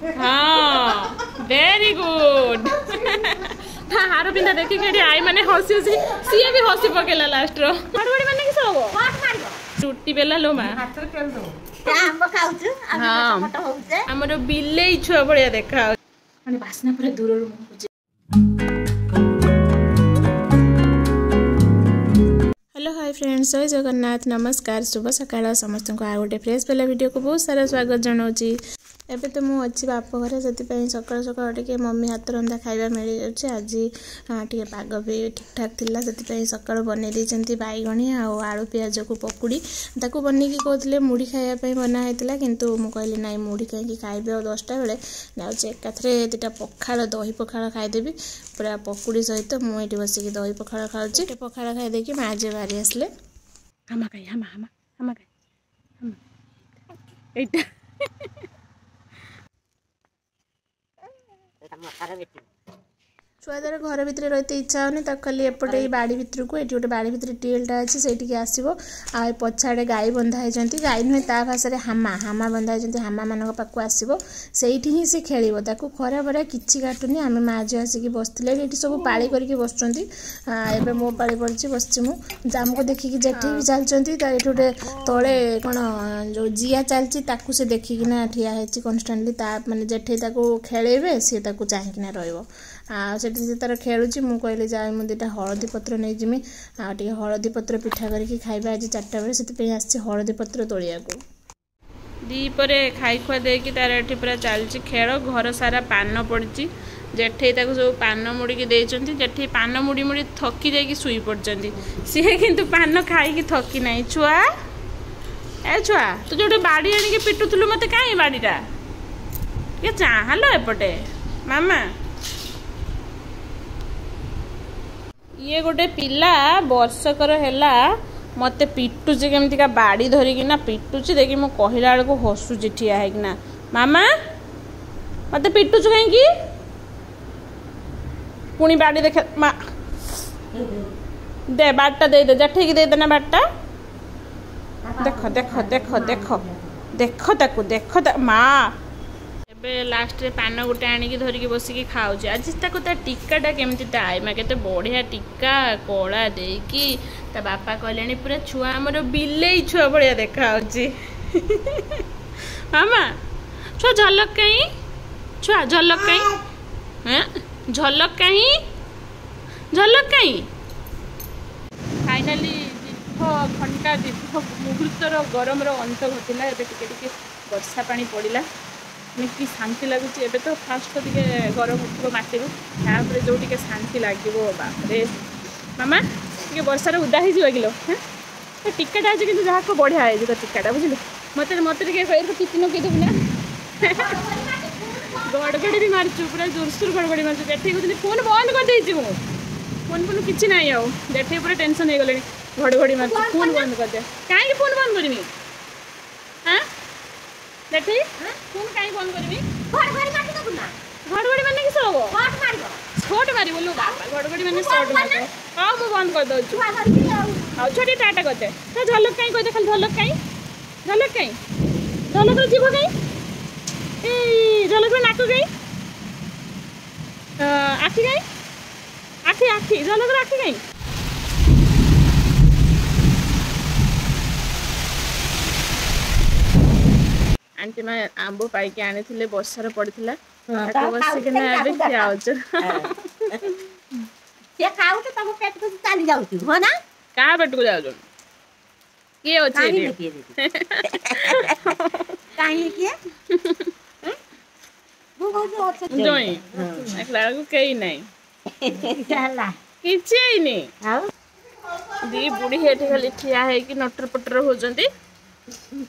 हाँ very good हार पिंधा देखी के आई माने हसी हसी सीए भी हसी पकेला लास्ट रो हड़बड़ी माने किस होबो छुट्टी बेला लो मा हाथ खेल दो आंब खाउछु आंब फोटो होउछे हमरो बिल्ले छुआ बढिया देखा माने बासना पूरा दूर रो मुझे। हेलो हाय फ्रेंड्स जय जगन्नाथ नमस्कार शुभ सकाळ समस्त को आ गोटे फ्रेश वाला वीडियो को बहुत सारा स्वागत जनाऊँगी। एबे तो मु अच्छी बाप घर से सकाल सकाल टे मम्मी हाथ रंधा खाଇବା मिल जाए आज टे पाग भी ठीक ठाक थिला से सकाल बनई देती बैगणी आलू पियाज को पकुड़ी ताकू बन की कहते मुढ़ी खायापी बनाई किंतु मु कहली ना मुढ़ी कहीं खाइबे और 10टा बेले जाऊँचे एकाथरे दुटा पखाड़ दही पखाड़ खाईदेवी पूरा पकुड़ी सहित मुझे बसिक दही पखाड़ खाऊँचे पखाड़ खाईदे माँ जे बाहरी आसले हामा खाई हामा हामा हामा खाई एटा छुआ द्वारा घर भितर रही इच्छा होनी खाली एपटे बाड़ी भितर को ये गोटे बाड़ी भितर टीएलटा अच्छी से आसो आ पछाड़े गाई बंधा होती गाई नुहे ता भाषा हामा हामा बंधा होती हामा मान पाक आसो से ही से खेल खरा बरा कि काटुनी आम माँ झी आसिक बसते ये सब पाड़ी करके बसुँच मो पाड़ी पड़ी बस आमको देखिकी जेठी भी चलती ये गोटे तले कौन जो जिया चलती से देखिकिना ठिया है कन्स्टाटली मानने जेठी खेलेबे सी चाहिए रही तार खेलुची मु कहली जाए मुझे दुटा हलदी पत्र नहीं जिमी टे हलदी पत्र पिठा करके खाइबा आज 4टा बेले से आसी हलदी पत्र तोलिया को दीपरे खाई खुआ देकी तार एठी पूरा चलची खेल घर सारा पान पड़ी जेठे सब पान मुड़ी देइचंती जेठे पान मुड़ी मुड़ी थकी जाइए शुई पड़चंती सी किंतु पान खाई थकी ना छुआ ए छुआ तू जो बाड़ी आनिक पिटुलु मत कहीं बाड़ीटा ये चाहलो एपटे मामा ये गोटे पिला वर्षकर है मत पिटुची केमती का बाड़ी धरिकिना पिटुची देखी मो कहला बेलू हसुची ठिया है मामा मत पिटुचु कहीं पुणी बाड़ी देख मा दे बाटा दे दे जठे की दे देना बाटा देख देख देख देख देख ताकू देख माँ लास्ट रे पान गोटे आनिकी धरिकी बसिकी खाऊँ आज ताको ता टीकाटा केमती ता आईमा केते बढ़िया टीका कला देकी ता बापा कहले पूरा छुआ आमर बिले छुआ बढ़िया देखा मामा छुआ झलक कहीं छुआ झलक कहीं झलक कहीं झलक कहीं फाइनाली दीर्घ घंटा दीर्घ मुहूर्तर गरम अंत घटला वर्षा पानी पड़ा कि शांति लगुच एबे तो फास्ट टे गरम उठो मटी जो शांति लगे बापरे मामा टे वर्षार उदा हो किलो हाँ टीकाटा आज कि जहाँ को बढ़िया है तो टीकाटा बुझे मत मत टीपी नकईदेबू ना गड़गड़ी भी मार्चु पूरा जोरसोर गड़गड़ी मार्चु जेठे कहते फोन बंद कर देती मुझे फोन फोन किसी ना आउ जेठे पूरा टेंशन हो गले घड़घड़ी मार्चु फोन बंद कर दे कहीं फोन बंद करमी हाँ जेठे फोन कहीं बंद करमी घड़घड़ी माने किस हम छोट मार बोलू बाबा घड़घड़ी माने शॉर्ट मार हाँ मुझे बंद कर दूँ हाँ छोटी टाटा करते तो झलक कहीं कहते खाली झलक कहीं झलक जीव कहीं झलक नाक कहीं आखि कहीं आखि आखि झलक आखि कहीं आंटी मैं आंब पाइक आनी बर्षार पड़ा क्या पेट को जाऊ किए अच्छे कई ना किसी दी बुढ़ी हेठी खाली ठिया है कि नटर पटर होती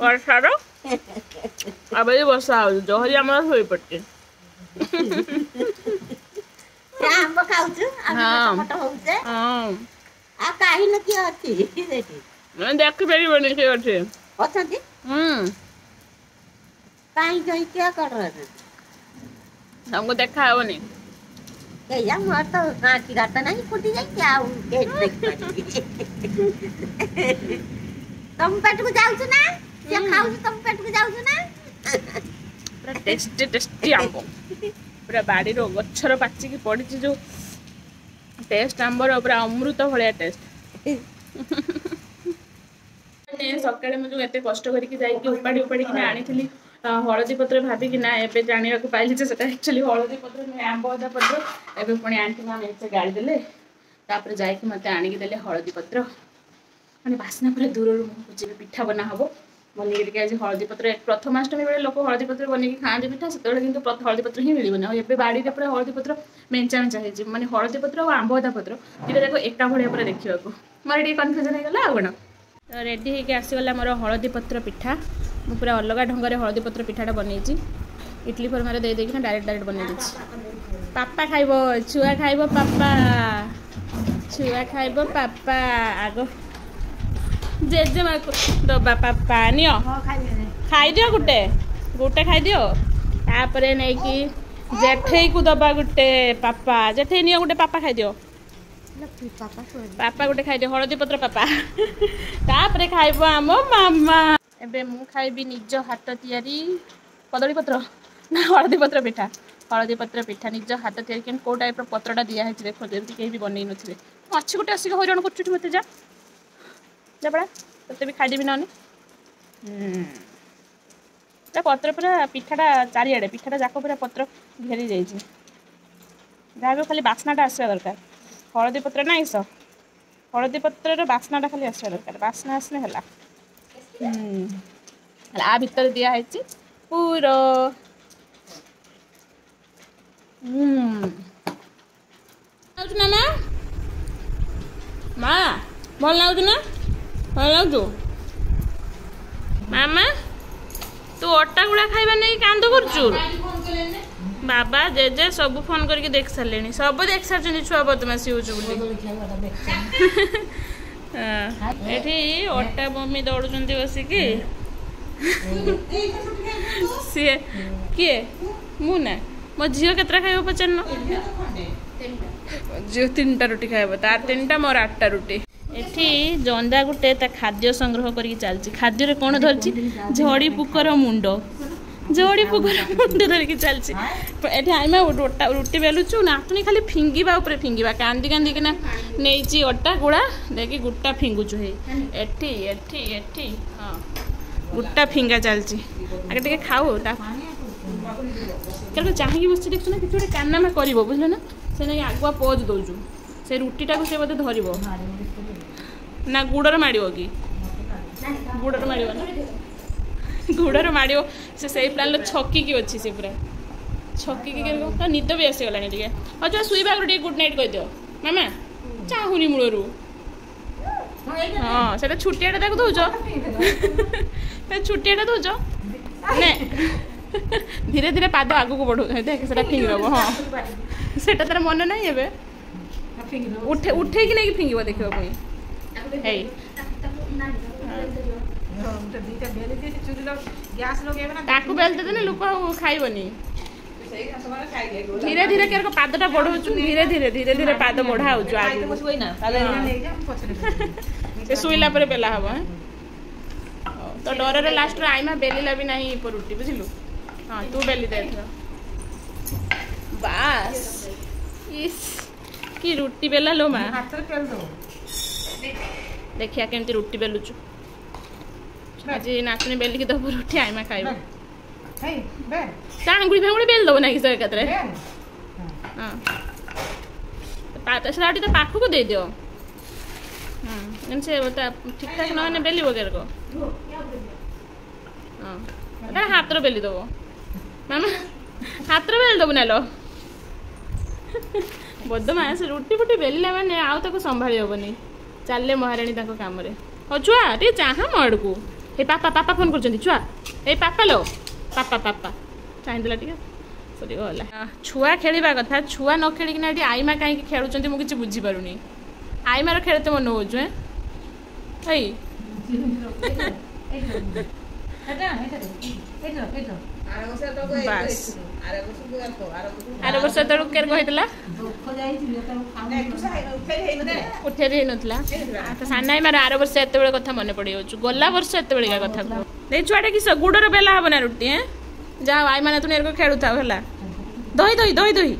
वर्षार अब ये वर्षा हो जहरी आम शो पड़े देख पारे किए हमको देखा हेनी तुम पेट को जाऊ ना ये खाऊ तुम पेट को जाऊ ना पूरा टेस्टी टेस्टी आंब पूरा बाड़ी गचर पाचिकी पड़ी जो टेस्ट आंबर पूरा अमृत भाया टेस्ट सकाଳେ ମୁଁ ଯୋଉ ଏତେ କଷ୍ଟ କରିକି ଯାଇକି ଉପାଡ଼ିକିନା ଆଣିଥିଲି ହଳଦୀ ପତ୍ର ଭାବିକିନା ଏବେ ଜାଣିବାକୁ ପାଇଲି ଯେ ସେଟା ଆକ୍ଚୁଆଲି ହଳଦୀ ପତ୍ର ନୁହେଁ ଆମ୍ବ ଅଦା ପତ୍ର। ଏବେ ପୁଣି ଆଣ୍ଟି ମା ମେଞ୍ଚେ ଗାଳି ଦେଲେ ତାପରେ ଯାଇକି ମୋତେ ଆଣିକି ଦେଲେ ହଳଦୀ ପତ୍ର ମାନେ ବାସ୍ନା ପୁରା ଦୂରରୁ ମୁହଁକୁ ଯିବେ ପିଠା ବନା ହେବ ବନେଇକି ଟିକେ ଆଜି ହଳଦୀ ପତ୍ର ପ୍ରଥମାଷ୍ଟମୀ ବେଳେ ଲୋକ ହଳଦୀ ପତ୍ର ବନେଇକି ଖାଆନ୍ତି ପିଠା ସେତେବେଳେ କିନ୍ତୁ ହଳଦୀ ପତ୍ର ହିଁ ମିଳିବନି ଆଉ ଏବେ ବାଡ଼ିରେ ପୁରା ହଳଦୀ ପତ୍ର ମେଞ୍ଚା ମେଞ୍ଚା ହେଇଛି ମାନେ ହଳଦୀ ପତ୍ର ଆଉ ଆମ୍ବ ଅଦା ପତ୍ର ଦୁଇଟା ଯାକ ଏକା ଭଳିଆ ପୁରା ଦେଖିବାକୁ ମୋର ଟିକେ କନଫ୍ୟୁଜନ୍ ହେଇଗଲା ଆଉ କ'ଣ। तो रेडी होके आसीगला मोर हलदी पत्र पिठा मु पूरा अलग ढंग से हलदी पत्र पिठाटा बनई इडली फर्मार दे देना डायरेक्ट बनई पापा खाइब छुआ खाइब पापा छुआ खाइब पापा आग जेजेमा दबा पापा नियो खाई दियो गुटे गुटे खाई दियो तापरे नहीं कि जेठे को दबा गुटे पापा जेठे नियो गुटे पापा खाई दियो पापा गोटे खाई हलदी पत्र पापा तापरे खाइब आम मामा एबे मु खाइबी निज हाथ तैयारी कदली पत्र ना हलदी पत्र पिठा निज हाथ तैयारी के कौ टाइप पत्रटा दिखाई देख जमी कहीं भी बनई नी अच्छी गोटे आसिक हईराण कर मत जा बड़ा ते भी खाईदेवी ना पत्र पूरा पिठाटा चारिड़े पिठाटा जाक पूरा पत्र घेरी जाइए जहाँ भी खाली बास्नाटा आसवा दरकार हलदी पत्र ना आइस हलदी पत्र बास्नाटा खाली आसवा दरकार बास्ना आसने है आ भितर दिखाई पूरा ना माँ भल लगुच ना भल लगु मामा तू अटा गुड़ा खाइबा नहीं कांद करचु बाबा जेजे सब फोन करके देख सारे सब देख सारे छुआ बदमाशी हो अटा मम्मी दौड़ुं बसिकी सी किए मु ना मो झील केतटा खाइब पचारन झील 3टा रुटी खाइब तार 3टा मोर 8टा रुटी एठी जंदा गुटे ता खाद्य संग्रह करके चलची खाद्य रे कोन धरची झड़ी पुकर मुंड जोड़ी पुकर मुंड धरिकी चलची एठी आइमा रुटी बेलुचु नातुनी खाली फिंगिबा ऊपर फिंगिबा कांदी कांदी किना नेची अटा गुड़ा देखि गुट्टा फिंगुचु हे एठी एठी एठी हां गुट्टा फिंगा चलची आगे टिके खाओ ता केलो चाहि की बसि देखछु ना किछोटे कान्नामा करिवो बुझलो ना से नै आगुआ पोज दोजु से रुटीटा को से बदे धरिवो ना गुड़र माड़िवो कि गुड़र माड़िवो ना गुड़र माड़ियो से सही प्लान छकी की अच्छी से पूरा छकी की तो निद भी आसीगला टे अच्छा शुवा टे गुड नाइट कह दियो मामा चाहूनी मूलरू हाँ से छुटियाटा ताक दौच छुटियाटा दौच ने धीरे धीरे पाद आग को बढ़ो देख से फिंगब हाँ से तार मन ना ए उठे उठे कि नहीं फिंगब देखा पुणी ताकू बेलते देने लोक खाइबनी धीरे धीरे के पादटा बढ़ाऊ धीरे धीरे धीरे धीरे पाद बढ़ाऊ शुला बेला हम तो डर लास्ट आईमा बेलिला भी नहीं रुटी बुझलु हाँ तू बेली दे बास इस कि रुटी बेला लो माँ देखिया केमती रुटी बेलुचु आज नाचनी बेलिकी दब रुटी आईमा खाइब आंगुड़ी फांगुड़ी बेल दब ना कि सब एकात्रे हाँ से तो पाखक दे दियो से ठीक ठाक ना बेली वगैरह को हाँ हाथ बेली दब मामा हाथ बेली दबु ना लो बदमाश रुटी फुटी बेलिला माने आउ ताको संभाली हेबनी चले महाराणी ताको काम रे हो छुआ टे चाहा मड को ए पापा पापा फोन करछन्ती छुआ ए पापा लो पापा पापा चाहि देला टिके सरी होला छुआ खेलिबा कथा छुआ न खेली कि ना आईमा काहे कि खेलुचन्ती मु किछ बुझी पारुनी आईमार खेलते मन होजु ए बस आर वर्ष तक केर कहला उठे रे नथला तो सानाई मार आर वर्ष एते बेले कथा मन पड़ी होछु गला वर्ष एते बेले का कथा दे छुआटा कि गुडर बेला हबो ना रुटी हैं ଯାଅ ଆଇ ମାନେ ତୁ ନେରକୁ ଖେଳୁଥାଉ ହେଲା ଦହି ଦହି ଦହି ଦହି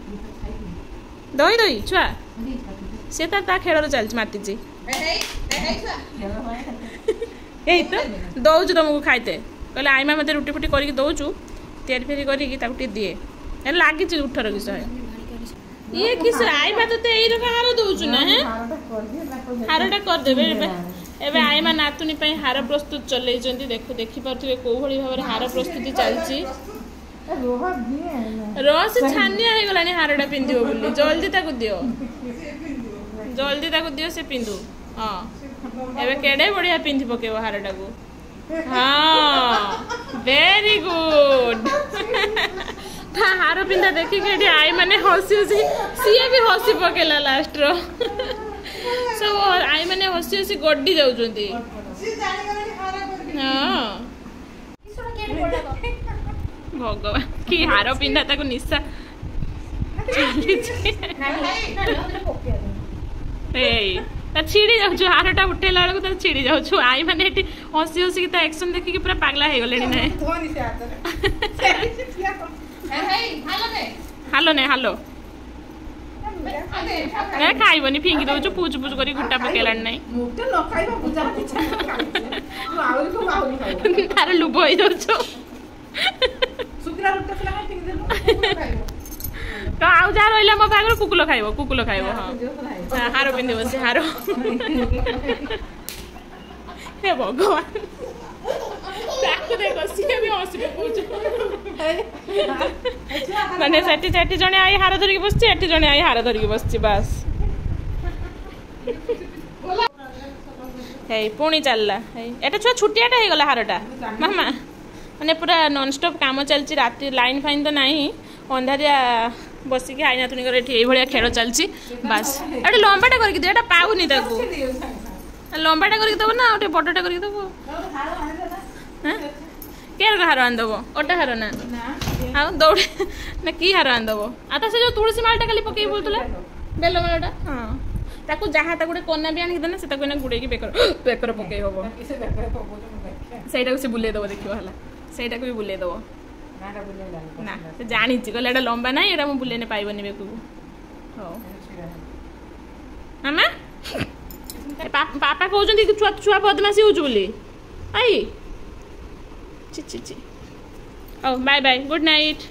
ଦହି ଦହି ଛୁଆ ସେ ତା ଖେଳରେ ଚାଲିଛି ମାତିଛି ଏଇ ତ ଦଉଛୁ ତମକୁ ଖାଇତେ କହିଲେ ଆଇମା ମତେ ରୁଟି ଫୁଟି କରିକି ଦଉଛୁ ତିଆରି ଫେରି କରିକି ତାକୁ ଟିକେ ଦିଏ ହେଲେ ଲାଗିଛି ଉଠର କିସ ଇଏ କିସ ଆଇମା ତତେ ଏଇରକ ହାର ଦଉଛୁ ନା ହାରଟା କରିଦେବେ ଏବେ ଆଇମା ନାତୁଣୀ ପାଇଁ ହାର ପ୍ରସ୍ତୁତ ଚଲେଇଛନ୍ତି ଦେଖିପାରୁଥିବେ କୋଉ ଭଳି ଭାବରେ ହାର ପ୍ରସ୍ତୁତି ଚାଲିଛି ରସ ଛାନିଆ ହେଇଗଲାଣି ହାରଟା ପିନ୍ଧିବ ବୋଲି ଜଲ୍ଦି ତାକୁ ଦିଅ ସେ ପିନ୍ଧୁ ହଁ ଏବେ କେଡେ ବଢିଆ ପିନ୍ଧି ପକେଇବ ହାରଟାକୁ ହଁ ଭେରି ଗୁଡ୍ ହାର ପିନ୍ଧା ଦେଖିକି ଏଠି ଆଇ ମାନେ ହସି ହସି ସିଏ ବି ହସି ପକେଇଲା ଲାଷ୍ଟର ସବୁ ଆଇ ମାନେ ହସି ହସି ଗଡି ଯାଉଛନ୍ତି ହଁ ଭଗବାନ କି ହାର ପିନ୍ଧା ତାକୁ ନିଶା ଏଇ ତା ଛିଡି ଯାଉଛୁ ହାରଟା ଉଠେଇଲା ବେଳକୁ ତାର ଛିଡି ଯାଉଛୁ ଆଇ ମାନେ ଏଠି ହସି ହସିକି ତା ଆକ୍ସନ ଦେଖିକି ପୁରା ପାଗଲା ହେଇଗଲେଣି ନାଇଁ ହାଲୋ ନେ ହାଲୋ ଖାଇବନି ଫିଙ୍ଗି ଦଉଛୁ ପୁଚୁ ପୁଚୁ କରି ଗୁଟା ପକେଇଲାଣି ନାଇଁ ତାର ଲୁଭ ହେଇଯାଉଛୁ ତ ଆଉ ଯାହା ରହିଲା ମୋ ପାଖରେ କୁକୁଲ ଖାଇବ ହଁ ହାର ପିନ୍ଧିବ ସେ ହାର ହେ ଭଗବାନ ତାକୁ ଦେଖ ସିଏ ବି ହସି ପକଉଛୁ ମାନେ ସେଠି ଜଣେ ଆଇ ହାର ଧରିକି ବସିଛି ଏଠି ଜଣେ ଆଇ ହାର ଧରିକି ବସିଛି ବାସ୍ ହେଇ ପୁଣି ଚାଲିଲା ହେଇ ଏଟା ଛୁଆ ଛୁଟିଆଟା ହେଇଗଲା ହାରଟା ମାମା ମାନେ ପୁରା ନନଷ୍ଟପ୍ କାମ ଚାଲିଛି ରାତି ଲାଇନ୍ ଫାଇନ୍ ତ ନାହିଁ ଅନ୍ଧାରିଆ ବସିକି ଆଇ ନାତୁଣୀଙ୍କର ଏଠି ଏଇଭଳିଆ ଖେଳ ଚାଲିଛି ବାସ୍ ଏଠି ଲମ୍ବାଟା କରିକି ଦିଅ ଏଟା ପାଉନି ତାକୁ ଲମ୍ବାଟା କରିକି ଦେବ ନା ଗୋଟେ ବଡ଼ଟା କରିକି ଦେବ କେରକ ହାର ଆଣିଦେବ ଅଟା ହାର ନା ଆଉ ଦୌଡ଼ି ନା କି ହାର ଆଣିଦେବ ଆଉ ତା ସେ ଯେଉଁ ତୁଳସୀ ମାଳଟା ଖାଲି ପକେଇକି ବୋଲୁଥିଲା ବେଲ ମାଳଟା ହଁ ତାକୁ ଯାହା ତାକୁ ଗୋଟେ କନା ବି ଆଣିକି ଦେନା ସେ ତାକୁ ଏଇନା ଗୁଡ଼େଇକି ବେକର ପକେଇ ହବ ସେଇଟାକୁ ସେ ବୁଲେଇ ଦେବ ଦେଖିବ ହେଲା ସେଇଟାକୁ ବି ବୁଲେଇ ଦେବ ନା ସେ ଜାଣିଛି କହିଲେ ଏଇଟା ଲମ୍ବା ନାହିଁ ଏଇଟା ମୁଁ ବୁଲେଇନେ ପାଇବନି ବେକକୁ ହଉ ମାମା ବାପା କହୁଛନ୍ତି ଛୁଆ ବଦମାସି ହଉଛୁ ବୋଲି ଆଇ చి ହଉ ବାଏ ବାଏ ଗୁଡ୍ ନାଇଟ୍